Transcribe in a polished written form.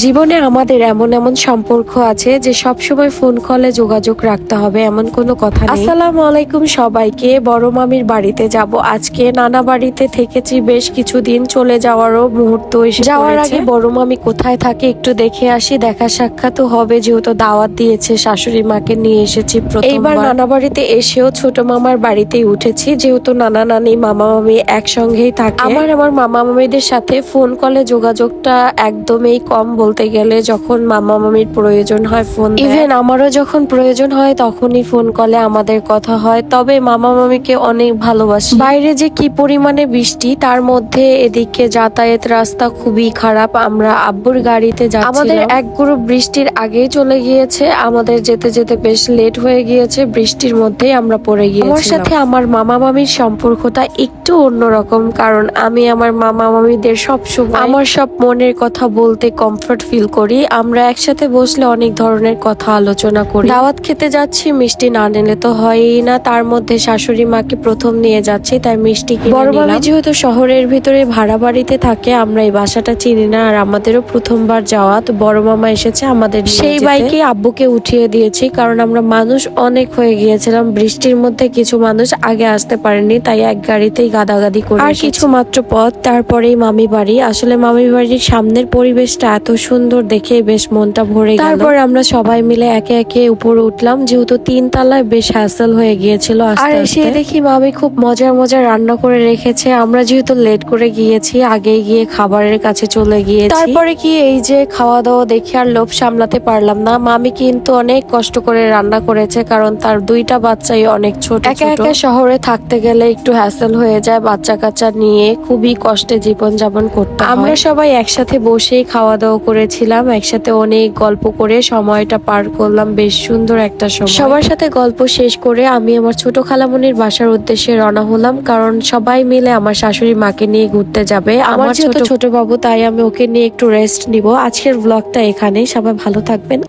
জীবনে আমাদের এমন এমন সম্পর্ক আছে যে সবসময় ফোন কলে যোগাযোগ রাখতে হবে এমন কোনো কথা নেই। আসসালামু আলাইকুম সবাইকে। বড় মামির বাড়িতে যাব আজকে। নানা বাড়িতে থেকেছি বেশ কিছুদিন, চলে যাওয়ারও মুহূর্ত এসে যাওয়ার আগে বড় মামি কোথায় থাকে একটু দেখে আসি। দেখা সাক্ষাৎ হবে, যেহেতু দাওয়াত দিয়েছে, শাশুড়ি মাকে নিয়ে এসেছি এইবার। নানা বাড়িতে এসেও ছোট মামার বাড়িতেই উঠেছি, যেহেতু নানা নানি মামা মামি একসঙ্গেই থাকে। আমার মামা মামিদের সাথে ফোন কলে যোগাযোগটা একদমই কম বলতে গেলে। যখন মামা মামির প্রয়োজন হয় ফোন, ইভেন আমারও যখন প্রয়োজন হয় তখনই ফোন কলে আমাদের কথা হয়। তবে মামা মামিকে অনেক ভালোবাসি। বাইরে যে কি পরিমাণে বৃষ্টি, তার মধ্যে এদিকে যাতায়াত রাস্তা খুবই খারাপ। আমরা আব্বুর গাড়িতে যাচ্ছি। আমাদের এক গ্রুপ বৃষ্টির আগেই চলে গিয়েছে, আমাদের যেতে যেতে বেশ লেট হয়ে গিয়েছে। বৃষ্টির মধ্যেই আমরা পড়ে গিয়েছি। আমার সাথে আমার মামা মামির সম্পর্কটা একটু অন্যরকম, কারণ আমি আমার মামা মামিদের সবসময় আমার সব মনের কথা বলতে কমফর্ট ফিল করি। আমরা একসাথে বসলে অনেক ধরনের কথা আলোচনা করি। দাওয়াত খেতে যাচ্ছি, মিষ্টি না নিলে তো হয়ই না। তার মধ্যে শাশুড়ি মাকে প্রথম নিয়ে যাচ্ছি, তাই মিষ্টি কিনে নিলাম। বড় মামি যেহেতু শহরের ভিতরে ভাড়া বাড়িতে থাকে, আমরা এই বাসাটা চিনি না, আর আমাদেরও প্রথমবার যাওয়া। তো বড় মামা এসেছে আমাদের, সেই বাইকে আব্বুকে উঠিয়ে দিয়েছি, কারণ আমরা মানুষ অনেক হয়ে গিয়েছিলাম। বৃষ্টির মধ্যে কিছু মানুষ আগে আসতে পারেনি, তাই এক গাড়িতেই গাদাগাদি করে। আর কিছু মাত্র পথ, তারপরেই মামি বাড়ি। আসলে মামি বাড়ির সামনের পরিবেশটা এত সুন্দর দেখে বেশ মনটা ভরে গেল। তারপর আমরা সবাই মিলে একে একে উপরে উঠলাম, যেহেতু 3 তলায় বেশ হ্যাসেল হয়ে গিয়েছিল। আর এসে দেখি মামি খুব মজার মজার রান্না করে রেখেছে। আমরা যেহেতু লেট করে গিয়েছি, আগে গিয়ে খাবারের কাছে চলে গিয়েছি। তারপরে কি এই যে খাওয়া দাওয়া দেখে আর লোভ সামলাতে পারলাম না। মামি কিন্তু অনেক কষ্ট করে রান্না করেছে, কারণ তার 2টা বাচ্চাই অনেক ছোট। একা একা শহরে থাকতে গেলে একটু হ্যাসেল হয়ে যায়, বাচ্চা কাচ্চা নিয়ে খুবই কষ্টে জীবন যাপন করতে হয়। আমরা সবাই একসাথে বসেই খাওয়া দাওয়া করেছিলাম, একসাথে অনেক গল্প করে সময়টা পার করলাম। বেশ সুন্দর একটা সময়। সবার সাথে গল্প শেষ করে আমি আমার ছোট খালামণির বাসার উদ্দেশ্যে রওনা হলাম, কারণ সবাই মিলে আমার শাশুড়ি মাকে নিয়ে ঘুরতে যাবে। আমার ছোট বাবু, তাই আমি ওকে নিয়ে একটু রেস্ট নিব। আজকের ব্লগটা এখানেই। সবাই ভালো থাকবেন।